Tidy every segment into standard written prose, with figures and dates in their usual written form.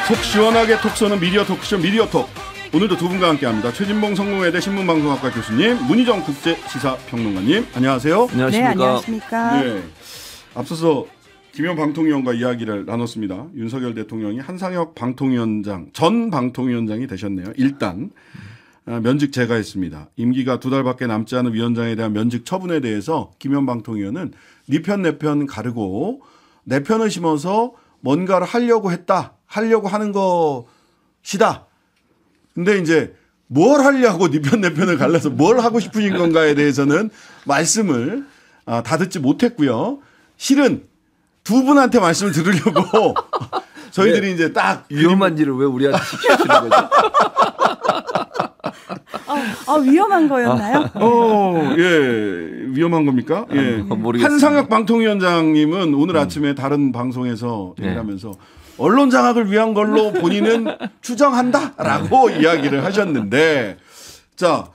속 시원하게 톡 쏘는 미디어 토크쇼 미디어톡. 오늘도 두 분과 함께합니다. 최진봉 성공회대 신문방송학과 교수님, 문희정 국제시사평론가님, 안녕하세요. 안녕하십니까. 네, 안녕하십니까. 네, 앞서서 김현 방통위원과 이야기를 나눴습니다. 윤석열 대통령이 한상혁 방통위원장, 전 방통위원장이 되셨네요. 일단 면직 제거했습니다. 임기가 2달밖에 남지 않은 위원장에 대한 면직 처분에 대해서 김현 방통위원은 네 편 내 편 가르고 내 편을 심어서 뭔가를 하려고 하는 것이다. 근데 이제 뭘 하려고 네 편 내 편을 갈라서 뭘 하고 싶으신 건가에 대해서는 말씀을 다 듣지 못했고요. 실은 두 분한테 말씀을 들으려고 저희들이 이제 딱 위험한 일을 왜 우리한테 시키시는 거죠? 위험한 거였나요? 예, 위험한 겁니까? 예. 한상혁 방통위원장님은 오늘 아침에 다른 방송에서 얘기하면서 언론 장악을 위한 걸로 본인은 추정한다라고 이야기를 하셨는데, 자,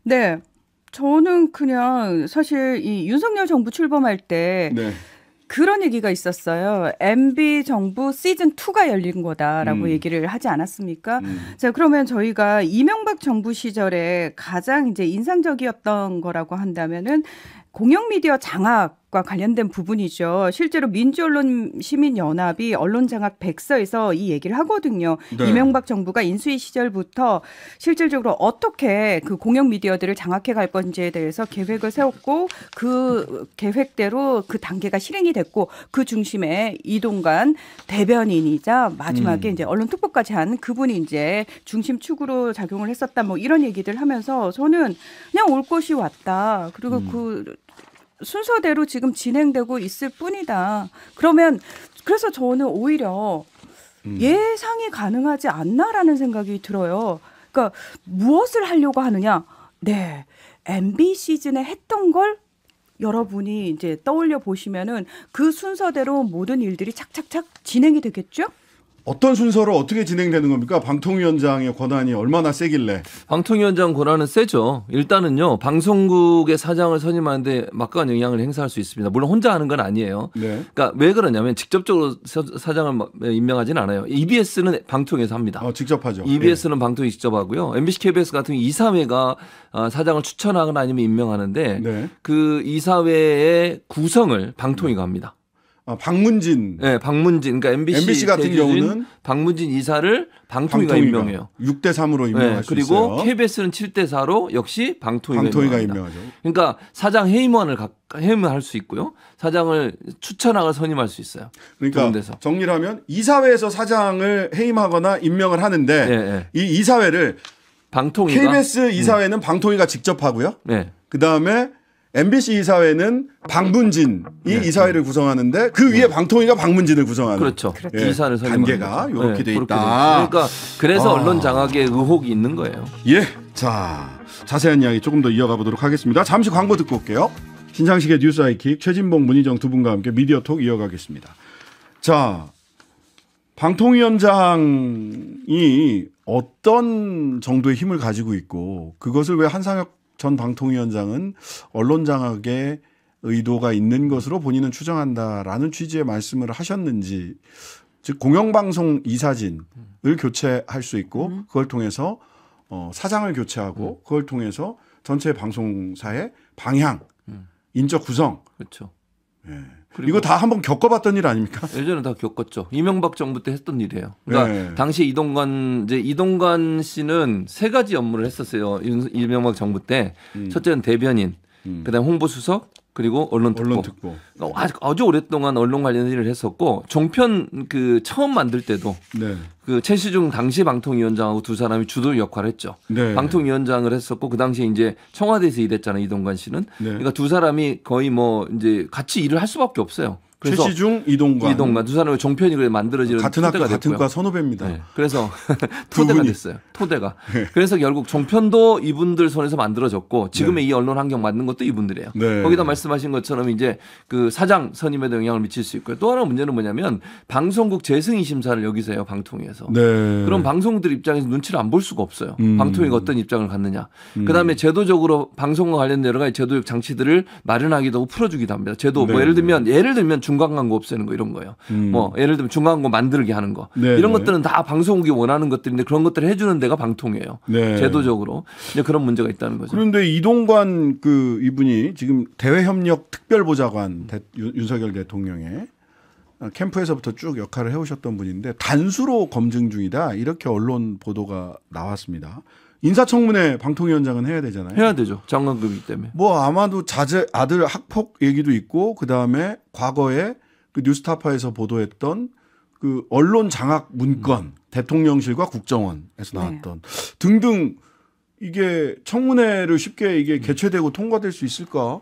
네, 저는 그냥 사실 이 윤석열 정부 출범할 때. 네. 그런 얘기가 있었어요. MB 정부 시즌 2가 열린 거다라고 얘기를 하지 않았습니까? 자, 그러면 저희가 이명박 정부 시절에 가장 이제 인상적이었던 거라고 한다면은 공영 미디어 장악과 관련된 부분이죠. 실제로 민주언론시민연합이 언론장악 백서에서 이 얘기를 하거든요. 네. 이명박 정부가 인수위 시절부터 실질적으로 어떻게 그 공영 미디어들을 장악해 갈 건지에 대해서 계획을 세웠고 그 계획대로 그 단계가 실행이 됐고 그 중심에 이동관 대변인이자 마지막에 이제 언론특보까지 한 그분이 이제 중심축으로 작용을 했었다. 뭐 이런 얘기들 하면서 저는 그냥 올 것이 왔다. 그리고 그 순서대로 지금 진행되고 있을 뿐이다. 그래서 저는 오히려 예상이 가능하지 않나라는 생각이 들어요. 그러니까 무엇을 하려고 하느냐? 네, MB 시즌에 했던 걸 여러분이 이제 떠올려 보시면은 그 순서대로 모든 일들이 착착착 진행이 되겠죠? 어떤 순서로 어떻게 진행되는 겁니까? 방통위원장의 권한이 얼마나 세길래? 방통위원장 권한은 세죠. 일단은요, 방송국의 사장을 선임하는데 막강한 영향을 행사할 수 있습니다. 물론 혼자 하는 건 아니에요. 네. 그러니까 왜 그러냐면 직접적으로 사장을 임명하지는 않아요. EBS는 방통위에서 합니다. 직접 하죠. EBS는 방통위 직접 하고요. MBC, KBS 같은 경우 이사회가 사장을 추천하거나 아니면 임명하는데 네. 그 이사회의 구성을 방통위가 합니다. 박문진. 네, 박문진. 그러니까 MBC 같은 경우는 박문진 이사를 방통위가 임명해요. 6대3으로 임명할 수 있어요. 그리고 KBS는 7대4로 역시 방통위가 임명하죠. 그러니까 사장 해임을 할 수 있고요. 사장을 추천하거나 선임할 수 있어요. 그러니까 정리를 하면 이사회에서 사장을 해임하거나 임명을 하는데 이 이사회를 방통위가 KBS 이사회는 방통위가 직접 하고요. 그다음에 MBC 이사회는 박문진이 이사회를 구성하는데 그 위에 방통위가 박문진을 구성하는. 그렇죠. 이사를 단계가 이렇게 돼 있다. 그러니까 그래서 언론 장악의 의혹이 있는 거예요. 예. 자, 자세한 이야기 조금 더 이어가 보도록 하겠습니다. 잠시 광고 듣고 올게요. 신상식의 뉴스 아이킥 최진봉, 문희정 두 분과 함께 미디어톡 이어가겠습니다. 자, 방통위원장이 어떤 정도의 힘을 가지고 있고 그것을 왜 한상혁 전 방통위원장은 언론 장악의 의도가 있는 것으로 본인은 추정한다라는 취지의 말씀을 하셨는지, 즉 공영방송 이사진을 교체할 수 있고 그걸 통해서 사장을 교체하고 그걸 통해서 전체 방송사의 방향, 인적 구성. 그렇죠. 예. 이거 다 한번 겪어봤던 일 아닙니까? 예전에 다 겪었죠. 이명박 정부 때 했던 일이에요. 그러니까 당시 이동관 씨는 세 가지 업무를 했었어요. 이명박 정부 때. 첫째는 대변인, 그다음 홍보수석, 그리고 언론특보. 그러니까 아주 오랫동안 언론 관련 일을 했었고 종편 그 처음 만들 때도 그 최시중 당시 방통위원장하고 두 사람이 주도 역할을 했죠. 방통위원장을 했었고 그 당시에 이제 청와대에서 일했잖아요. 이동관 씨는. 그러니까 두 사람이 거의 뭐 이제 같이 일을 할 수밖에 없어요. 그래서 최시중, 이동관 두 사람의 종편이 만들어지는 같은 토대가 학교 됐고요. 같은 과 선후배입니다. 그래서 토대가 됐어요. 토대가. 그래서 결국 종편도 이분들 손에서 만들어졌고 지금의 이 언론 환경 만든 것도 이분들이에요. 거기다 말씀하신 것처럼 이제 그 사장 선임에도 영향을 미칠 수 있고요. 또 하나 문제는 뭐냐면 방송국 재승인 심사를 여기서 해요. 방통위에서. 그럼 방송들 입장에서 눈치를 안 볼 수가 없어요. 방통위가 어떤 입장을 갖느냐. 그다음에 제도적으로 방송과 관련된 여러 가지 제도적 장치들을 마련하기도 하고 풀어주기도 합니다. 제도 뭐 예를 들면 중간 광고 없애는 거 이런 거예요. 뭐 예를 들면 중간 광고 만들게 하는 거 네, 이런 네. 것들은 다 방송국이 원하는 것들인데 그런 것들을 해주는 데가 방통위예요. 네. 제도적으로 이제 그런 문제가 있다는 거죠. 그런데 이동관 이분이 지금 대외협력 특별보좌관 윤석열 대통령의 캠프에서부터 쭉 역할을 해오셨던 분인데 단수로 검증 중이다 이렇게 언론 보도가 나왔습니다. 인사청문회 방통위원장은 해야 되잖아요. 해야 되죠. 장관급이기 때문에. 뭐 아마도 아들 학폭 얘기도 있고 그 다음에 과거에 그 뉴스타파에서 보도했던 그 언론 장악 문건 대통령실과 국정원에서 나왔던 등등 이게 청문회를 쉽게 이게 개최되고 통과될 수 있을까?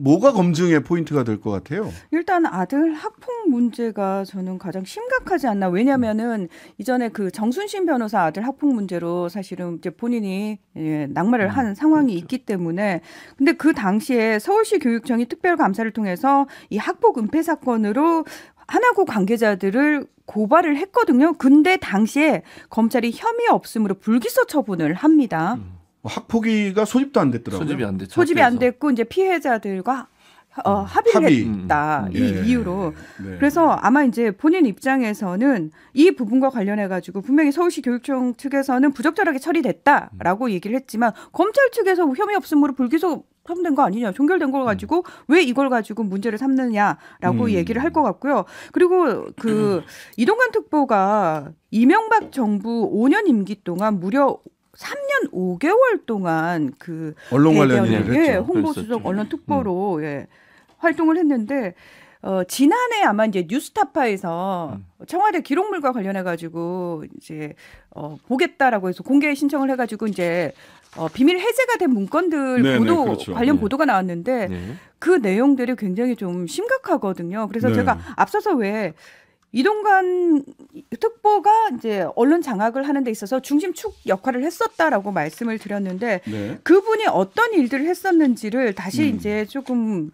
뭐가 검증의 포인트가 될 것 같아요? 일단 아들 학폭 문제가 저는 가장 심각하지 않나. 왜냐면은 이전에 그 정순신 변호사 아들 학폭 문제로 사실은 이제 본인이 낙마를 한 상황이 있기 때문에 근데 그 당시에 서울시 교육청이 특별감사를 통해서 이 학폭 은폐 사건으로 하나고 관계자들을 고발을 했거든요. 근데 당시에 검찰이 혐의 없음으로 불기소 처분을 합니다. 학폭위가 소집도 안 됐더라고요. 소집이 안 됐죠. 소집이 안 됐고 이제 피해자들과 합의를 했다. 이 네. 이유로. 네. 그래서 아마 이제 본인 입장에서는 이 부분과 관련해 가지고 분명히 서울시 교육청 측에서는 부적절하게 처리됐다라고 얘기를 했지만 검찰 측에서 혐의 없음으로 불기소 처분된 거 아니냐, 종결된 걸 가지고 왜 이걸 가지고 문제를 삼느냐라고 얘기를 할 것 같고요. 그리고 그 이동관 특보가 이명박 정부 5년 임기 동안 무려 3년 5개월 동안 그 언론 관련 일을 대변인, 했죠. 홍보수석 언론 특보로 활동을 했는데 지난해 아마 이제 뉴스타파에서 청와대 기록물과 관련해 가지고 이제 보겠다라고 해서 공개 신청을 해가지고 이제 비밀 해제가 된 문건들 네네, 보도 그렇죠. 관련 보도가 나왔는데 그 내용들이 굉장히 좀 심각하거든요. 그래서 네. 제가 앞서서 왜 이동관 특보가 이제 언론 장악을 하는 데 있어서 중심축 역할을 했었다라고 말씀을 드렸는데 네. 그분이 어떤 일들을 했었는지를 다시 이제 조금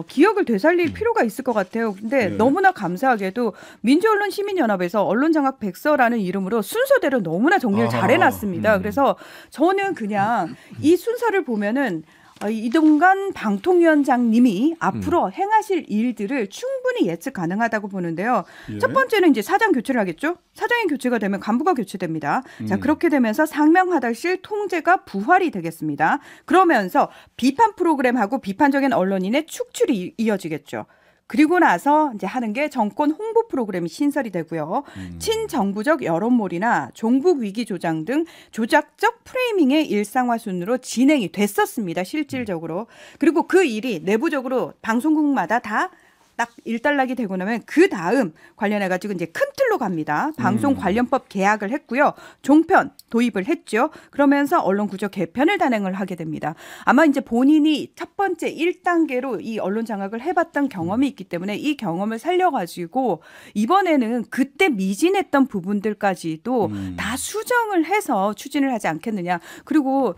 기억을 되살릴 필요가 있을 것 같아요. 근데 네. 너무나 감사하게도 민주언론시민연합에서 언론장악 백서라는 이름으로 순서대로 너무나 정리를 잘 해놨습니다. 그래서 저는 그냥 이 순서를 보면은 이동관 방통위원장님이 앞으로 행하실 일들을 충분히 예측 가능하다고 보는데요. 예. 첫 번째는 이제 사장 교체를 하겠죠. 사장이 교체가 되면 간부가 교체됩니다. 자, 그렇게 되면서 상명하달실 통제가 부활이 되겠습니다. 그러면서 비판 프로그램하고 비판적인 언론인의 축출이 이어지겠죠. 그리고 나서 이제 하는 게 정권 홍보 프로그램이 신설이 되고요. 친정부적 여론몰이나 종북 위기 조장 등 조작적 프레이밍의 일상화 순으로 진행이 됐었습니다. 실질적으로. 그리고 그 일이 내부적으로 방송국마다 다 딱 일단락이 되고 나면 그 다음 관련해 가지고 이제 큰 틀로 갑니다. 방송 관련법 개약을 했고요. 종편 도입을 했죠. 그러면서 언론 구조 개편을 단행을 하게 됩니다. 아마 이제 본인이 첫 번째 1단계로 이 언론 장악을 해봤던 경험이 있기 때문에 이 경험을 살려가지고 이번에는 그때 미진했던 부분들까지도 다 수정을 해서 추진을 하지 않겠느냐. 그리고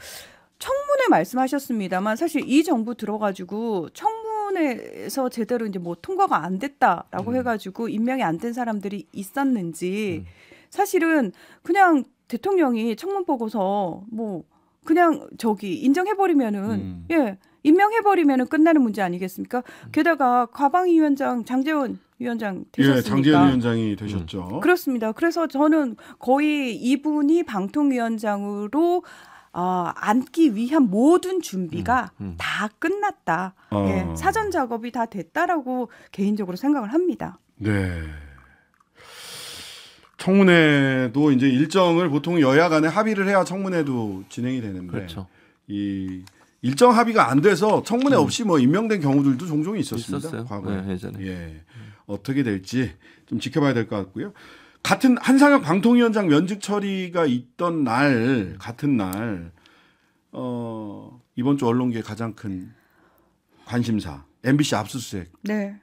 청문회 말씀하셨습니다만 사실 이 정부 들어가지고 청문회에서 제대로 이제 뭐 통과가 안 됐다라고 해가지고 임명이 안 된 사람들이 있었는지 사실은 그냥 대통령이 청문 보고서 뭐 그냥 인정해버리면은 임명해버리면은 끝나는 문제 아니겠습니까? 게다가 과방위원장 장제원 위원장 되셨으니까. 장제원 위원장이 되셨죠. 그렇습니다. 그래서 저는 거의 이분이 방통위원장으로 앉기 위한 모든 준비가 다 끝났다. 사전 작업이 다 됐다라고 개인적으로 생각을 합니다. 네. 청문회도 이제 일정을 보통 여야 간에 합의를 해야 청문회도 진행이 되는데 그렇죠. 이 일정 합의가 안 돼서 청문회 없이 뭐 임명된 경우들도 종종 있었습니다. 있었어요. 과거에. 네, 예전에. 예. 어떻게 될지 좀 지켜봐야 될 것 같고요. 같은 한상혁 방통위원장 면직 처리가 있던 날 같은 날 이번 주 언론계 가장 큰 관심사 MBC 압수수색 네.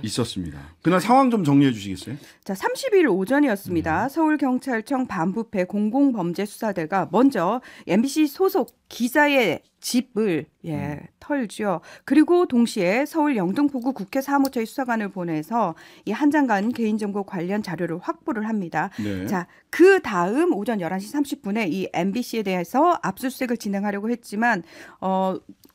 있었습니다. 그날 상황 좀 정리해 주시겠어요? 자, 30일 오전이었습니다. 서울경찰청 반부패 공공범죄수사대가 먼저 MBC 소속 기자의 집을 털죠. 그리고 동시에 서울 영등포구 국회 사무처의 수사관을 보내서 이 한 장관 개인정보 관련 자료를 확보를 합니다. 네. 자, 그 다음 오전 11시 30분에 이 MBC에 대해서 압수수색을 진행하려고 했지만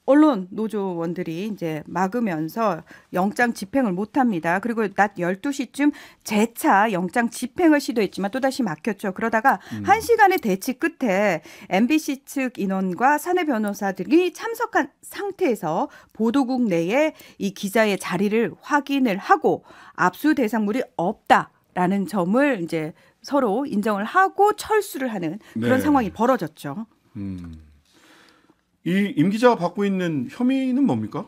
언론 노조원들이 이제 막으면서 영장 집행을 못합니다. 그리고 낮 12시쯤 재차 영장 집행을 시도했지만 또다시 막혔죠. 그러다가 1시간의 대치 끝에 MBC 측 인원과 사내 변호사들이 참석한 상태에서 보도국 내에 이 기자의 자리를 확인을 하고 압수 대상물이 없다라는 점을 이제 서로 인정을 하고 철수를 하는 그런 상황이 벌어졌죠. 이 임 기자가 받고 있는 혐의는 뭡니까?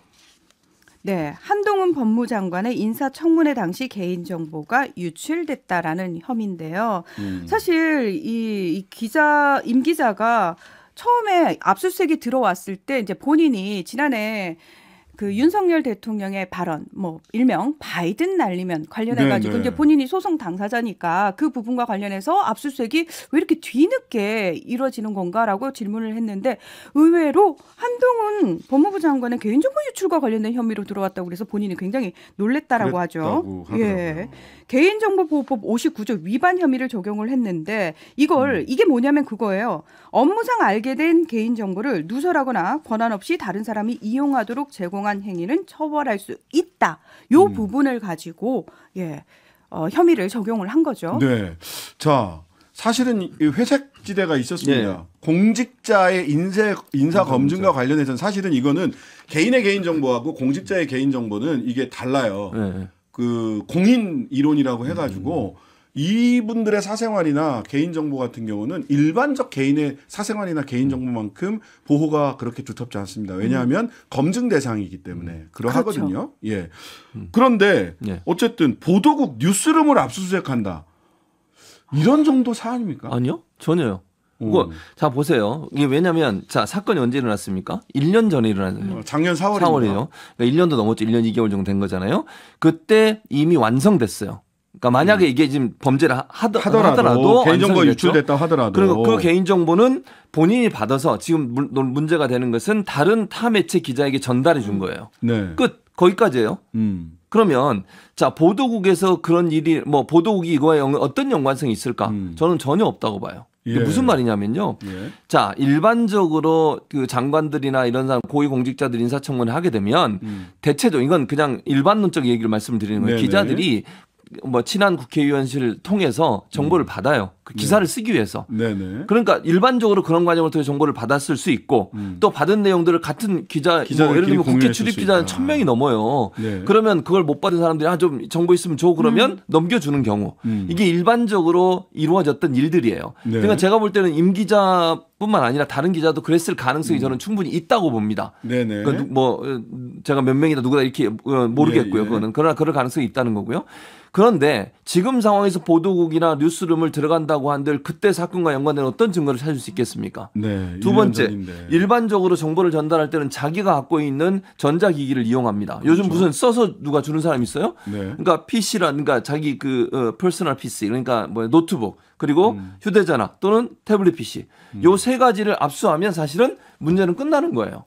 네, 한동훈 법무장관의 인사청문회 당시 개인정보가 유출됐다라는 혐의인데요. 사실 이 기자 임 기자가 처음에 압수수색이 들어왔을 때 이제 본인이 지난해 그 윤석열 대통령의 발언, 뭐 일명 바이든 날리면 관련해가지고 이제 본인이 소송 당사자니까 그 부분과 관련해서 압수수색이 왜 이렇게 뒤늦게 이루어지는 건가라고 질문을 했는데 의외로 한동훈 법무부 장관의 개인정보 유출과 관련된 혐의로 들어왔다고 그래서 본인이 굉장히 놀랬다라고 하죠. 예, 개인정보보호법 59조 위반 혐의를 적용을 했는데 이게 뭐냐면 그거예요. 업무상 알게 된 개인정보를 누설하거나 권한 없이 다른 사람이 이용하도록 제공한 행위는 처벌할 수 있다. 요 부분을 가지고 혐의를 적용을 한 거죠. 네. 자, 사실은 회색지대가 있었습니다. 공직자의 인사 검증과 관련해서는 사실은 이거는 개인의 개인정보하고 공직자의 개인정보는 이게 달라요. 그 공인 이론이라고 해가지고 이분들의 사생활이나 개인정보 같은 경우는 일반적 개인의 사생활이나 개인정보만큼 보호가 그렇게 두텁지 않습니다. 왜냐하면 검증 대상이기 때문에 그러하거든요. 그렇죠. 예. 그런데 어쨌든 보도국 뉴스룸을 압수수색한다. 이런 정도 사안입니까? 아니요, 전혀요. 자 보세요. 이게 왜냐하면 자 사건이 언제 일어났습니까? 1년 전에 일어났어요. 작년 4월이죠. 그러니까 1년도 넘었죠. 1년 2개월 정도 된 거잖아요. 그때 이미 완성됐어요. 그러니까 만약에 이게 지금 범죄를 하더라도 개인정보가 유출됐다 하더라도 그리고 그 개인정보는 본인이 받아서 지금 문제가 되는 것은 다른 타 매체 기자에게 전달해 준 거예요. 끝. 거기까지예요. 그러면 자 보도국에서 그런 일이 뭐 보도국이 이거에 어떤 연관성이 있을까? 저는 전혀 없다고 봐요. 이게 무슨 말이냐면요. 자 일반적으로 그 장관들이나 이런 사람 고위공직자들 인사청문회 하게 되면 대체적으로 이건 그냥 일반론적 얘기를 말씀드리는 거예요. 기자들이 뭐 친한 국회의원실을 통해서 정보를 받아요. 그 기사를 쓰기 위해서. 그러니까 일반적으로 그런 과정을 통해 정보를 받았을 수 있고 또 받은 내용들을 같은 기자 뭐 예를 들면 국회 출입 기자는 1000명이 넘어요. 그러면 그걸 못 받은 사람들이 좀 정보 있으면 줘 그러면 넘겨주는 경우 이게 일반적으로 이루어졌던 일들이에요. 그러니까 제가 볼 때는 임 기자뿐만 아니라 다른 기자도 그랬을 가능성이 저는 충분히 있다고 봅니다. 그러니까 뭐 제가 몇 명이다 누구다 이렇게 모르겠고요. 그거는 그러나 그럴 가능성이 있다는 거고요. 그런데 지금 상황에서 보도국이나 뉴스룸을 들어간다고 한들 그때 사건과 연관된 어떤 증거를 찾을 수 있겠습니까? 두 번째, 일반적으로 정보를 전달할 때는 자기가 갖고 있는 전자기기를 이용합니다. 요즘 무슨 써서 누가 주는 사람 있어요? 그러니까 PC라든가 자기 그 퍼스널 PC 그러니까 뭐 노트북 그리고 휴대전화 또는 태블릿 PC 요 세 가지를 압수하면 사실은 문제는 끝나는 거예요.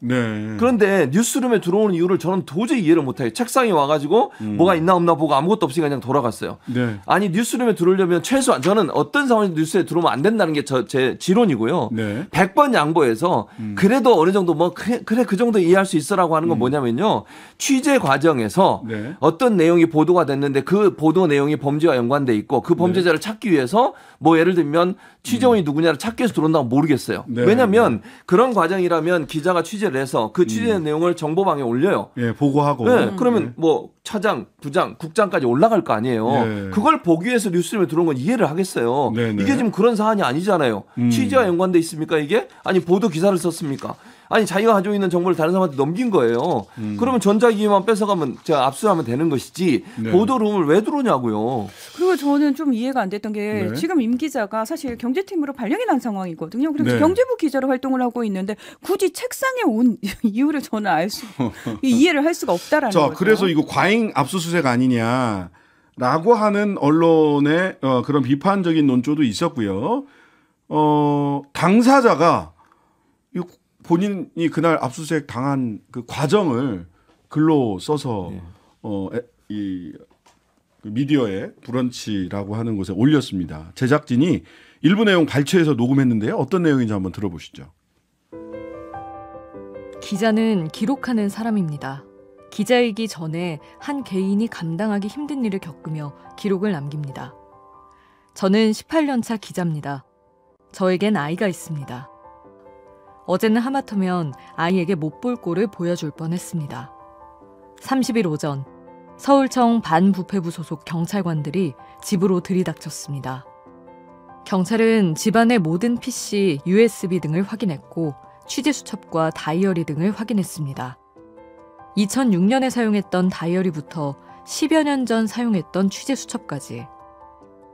그런데 뉴스룸에 들어오는 이유를 저는 도저히 이해를 못해요. 책상에 와가지고 뭐가 있나 없나 보고 아무것도 없이 그냥 돌아갔어요. 아니 뉴스룸에 들어오려면 최소한 저는 어떤 상황에서 뉴스에 들어오면 안 된다는 게 제 지론이고요. 100번 양보해서 그래도 어느 정도 뭐 그래 그 정도 이해할 수 있어라고 하는 건 뭐냐면요. 취재 과정에서 어떤 내용이 보도가 됐는데 그 보도 내용이 범죄와 연관돼 있고 그 범죄자를 찾기 위해서 뭐 예를 들면 취재원이 누구냐를 찾기 위해서 들어온다고 모르겠어요. 왜냐하면 그런 과정이라면 기자가 취재를 해서 그 취재 내용을 정보방에 올려요. 보고하고. 그러면 뭐 차장, 부장, 국장까지 올라갈 거 아니에요. 그걸 보기 위해서 뉴스룸에 들어온 건 이해를 하겠어요. 이게 지금 그런 사안이 아니잖아요. 취재와 연관돼 있습니까 이게? 아니 보도 기사를 썼습니까? 아니 자기가 가지고 있는 정보를 다른 사람한테 넘긴 거예요. 그러면 전자기기만 뺏어가면 제가 압수하면 되는 것이지 보도룸을 왜 들어오냐고요. 그리고 저는 좀 이해가 안 됐던 게 지금 임 기자가 사실 경제팀으로 발령이 난 상황이거든요. 그래서 경제부 기자로 활동을 하고 있는데 굳이 책상에 온 이유를 저는 이해를 할 수가 없다라는 거죠. 그래서 이거 과잉 압수수색 아니냐라고 하는 언론의 그런 비판적인 논조도 있었고요. 당사자가 본인이 그날 압수수색 당한 그 과정을 글로 써서 이 미디어의 브런치라고 하는 곳에 올렸습니다. 제작진이 일부 내용 발췌해서 녹음했는데요. 어떤 내용인지 한번 들어보시죠. 기자는 기록하는 사람입니다. 기자이기 전에 한 개인이 감당하기 힘든 일을 겪으며 기록을 남깁니다. 저는 18년차 기자입니다. 저에겐 아이가 있습니다. 어제는 하마터면 아이에게 못 볼 꼴을 보여줄 뻔했습니다. 30일 오전 서울청 반부패부 소속 경찰관들이 집으로 들이닥쳤습니다. 경찰은 집안의 모든 PC, USB 등을 확인했고 취재수첩과 다이어리 등을 확인했습니다. 2006년에 사용했던 다이어리부터 10여 년 전 사용했던 취재수첩까지.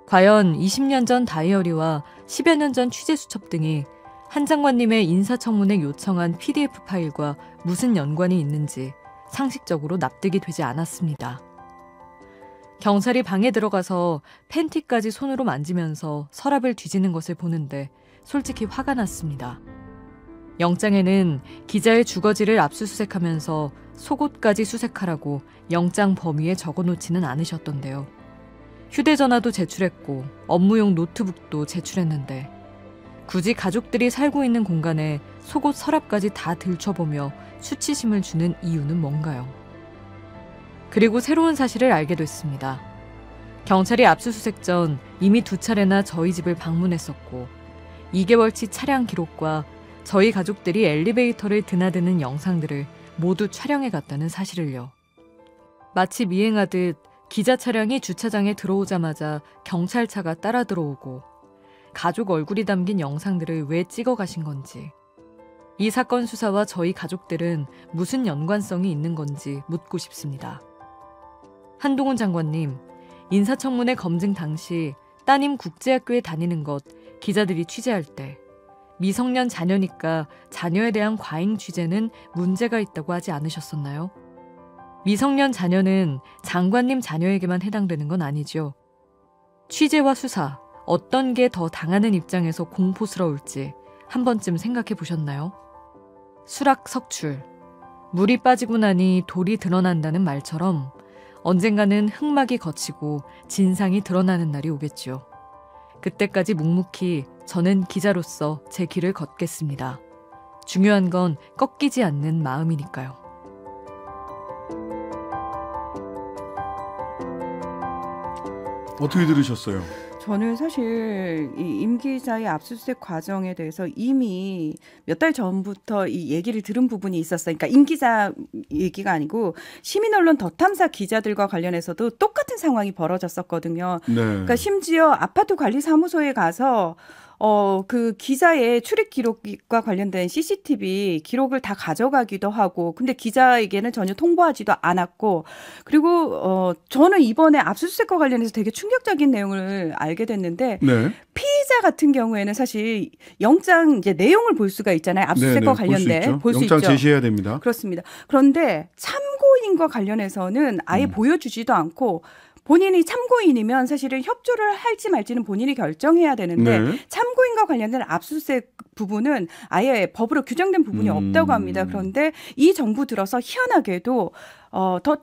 과연 20년 전 다이어리와 10여 년 전 취재수첩 등이 한 장관님의 인사청문회 요청한 PDF 파일과 무슨 연관이 있는지 상식적으로 납득이 되지 않았습니다. 경찰이 방에 들어가서 팬티까지 손으로 만지면서 서랍을 뒤지는 것을 보는데 솔직히 화가 났습니다. 영장에는 기자의 주거지를 압수수색하면서 속옷까지 수색하라고 영장 범위에 적어놓지는 않으셨던데요. 휴대전화도 제출했고 업무용 노트북도 제출했는데 굳이 가족들이 살고 있는 공간에 속옷 서랍까지 다 들춰보며 수치심을 주는 이유는 뭔가요? 그리고 새로운 사실을 알게 됐습니다. 경찰이 압수수색 전 이미 2차례나 저희 집을 방문했었고 2개월치 차량 기록과 저희 가족들이 엘리베이터를 드나드는 영상들을 모두 촬영해갔다는 사실을요. 마치 미행하듯 기자 차량이 주차장에 들어오자마자 경찰차가 따라 들어오고 가족 얼굴이 담긴 영상들을 왜 찍어가신 건지, 이 사건 수사와 저희 가족들은 무슨 연관성이 있는 건지 묻고 싶습니다. 한동훈 장관님, 인사청문회 검증 당시 따님 국제학교에 다니는 것 기자들이 취재할 때 미성년 자녀니까 자녀에 대한 과잉 취재는 문제가 있다고 하지 않으셨었나요? 미성년 자녀는 장관님 자녀에게만 해당되는 건 아니죠. 취재와 수사, 어떤 게 더 당하는 입장에서 공포스러울지 한 번쯤 생각해 보셨나요? 수락 석출, 물이 빠지고 나니 돌이 드러난다는 말처럼 언젠가는 흑막이 걷히고 진상이 드러나는 날이 오겠죠. 그때까지 묵묵히 저는 기자로서 제 길을 걷겠습니다. 중요한 건 꺾이지 않는 마음이니까요. 어떻게 들으셨어요? 저는 사실 이 임 기자의 압수수색 과정에 대해서 이미 몇 달 전부터 이 얘기를 들은 부분이 있었어요. 그러니까 임 기자 얘기가 아니고 시민언론 더 탐사 기자들과 관련해서도 똑같은 상황이 벌어졌었거든요. 네. 그러니까 심지어 아파트 관리 사무소에 가서 그 기자의 출입 기록과 관련된 CCTV 기록을 다 가져가기도 하고, 근데 기자에게는 전혀 통보하지도 않았고, 그리고 저는 이번에 압수수색과 관련해서 되게 충격적인 내용을 알게 됐는데, 네. 피의자 같은 경우에는 사실 영장 이제 내용을 볼 수가 있잖아요. 압수수색과 관련된 볼 수 있죠. 영장 제시해야 됩니다. 그렇습니다. 그런데 참고인과 관련해서는 아예 보여주지도 않고. 본인이 참고인이면 사실은 협조를 할지 말지는 본인이 결정해야 되는데 네. 참고인과 관련된 압수수색 부분은 아예 법으로 규정된 부분이 없다고 합니다. 그런데 이 정부 들어서 희한하게도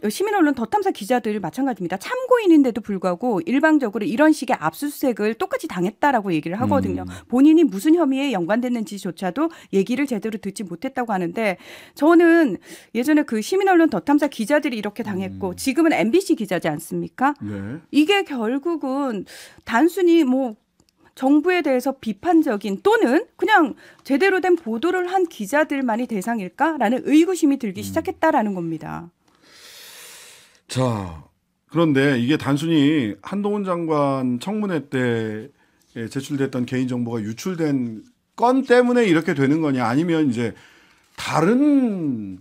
시민언론 더 탐사 기자들 마찬가지입니다. 참고인인데도 불구하고 일방적으로 이런 식의 압수수색을 똑같이 당했다라고 얘기를 하거든요. 본인이 무슨 혐의에 연관됐는지조차도 얘기를 제대로 듣지 못했다고 하는데, 저는 예전에 그 시민언론 더 탐사 기자들이 이렇게 당했고 지금은 MBC 기자지 않습니까? 네. 이게 결국은 단순히 뭐 정부에 대해서 비판적인 또는 그냥 제대로 된 보도를 한 기자들만이 대상일까라는 의구심이 들기 시작했다라는 겁니다. 자, 그런데 이게 단순히 한동훈 장관 청문회 때 제출됐던 개인정보가 유출된 건 때문에 이렇게 되는 거냐, 아니면 이제 다른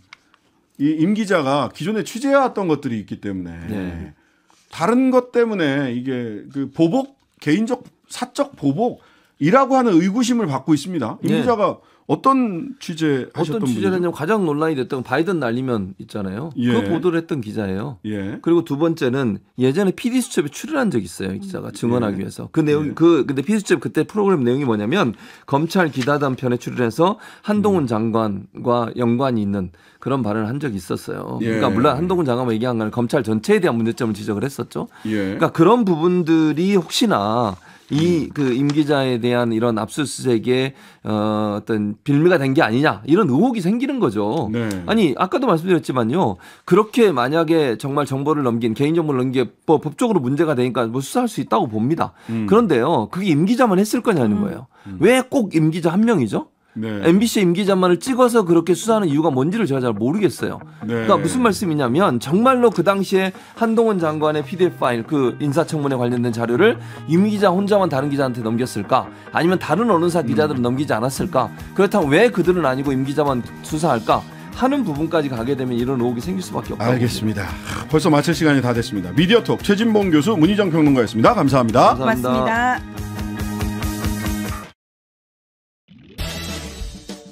임 기자가 기존에 취재해왔던 것들이 있기 때문에 네. 다른 것 때문에 이게 그 보복, 개인적 사적 보복이라고 하는 의구심을 받고 있습니다. 임 네. 기자가 어떤 취재하셨던 어떤 취재를 했냐면 가장 논란이 됐던 바이든 날리면 있잖아요. 예. 그 보도를 했던 기자예요. 예. 그리고 두 번째는 예전에 PD수첩에 출연한 적이 있어요. 이 기자가 증언하기 예. 위해서. 그 내용, 근데 PD수첩 그때 프로그램 내용이 뭐냐면 검찰 기다단 편에 출연해서 한동훈 장관과 연관이 있는 그런 발언을 한 적이 있었어요. 예. 그러니까 물론 한동훈 장관만 얘기한 건 검찰 전체에 대한 문제점을 지적을 했었죠. 예. 그러니까 그런 부분들이 혹시나 임 기자에 대한 이런 압수수색의 어떤 빌미가 된 게 아니냐 이런 의혹이 생기는 거죠. 네. 아니 아까도 말씀드렸지만요. 그렇게 만약에 정말 정보를 넘긴 개인정보를 넘긴 게 법적으로 문제가 되니까 뭐 수사할 수 있다고 봅니다. 그런데요. 그게 임 기자만 했을 거냐는 거예요. 왜 꼭 임 기자 한 명이죠? 네. MBC 임 기자만을 찍어서 그렇게 수사하는 이유가 뭔지를 제가 잘 모르겠어요. 네. 그러니까 무슨 말씀이냐면 정말로 그 당시에 한동훈 장관의 PDF 파일 그 인사청문회 관련된 자료를 임 기자 혼자만 다른 기자한테 넘겼을까? 아니면 다른 언론사 기자들은 넘기지 않았을까? 그렇다면 왜 그들은 아니고 임 기자만 수사할까? 하는 부분까지 가게 되면 이런 의혹이 생길 수밖에 없다고 알겠습니다. 벌써 마칠 시간이 다 됐습니다. 미디어톡 최진봉 교수, 문희정 평론가였습니다. 감사합니다. 고맙습니다.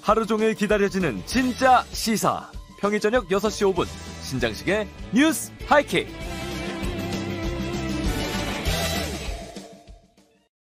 하루 종일 기다려지는 진짜 시사. 평일 저녁 6시 5분 신장식의 뉴스 하이킥.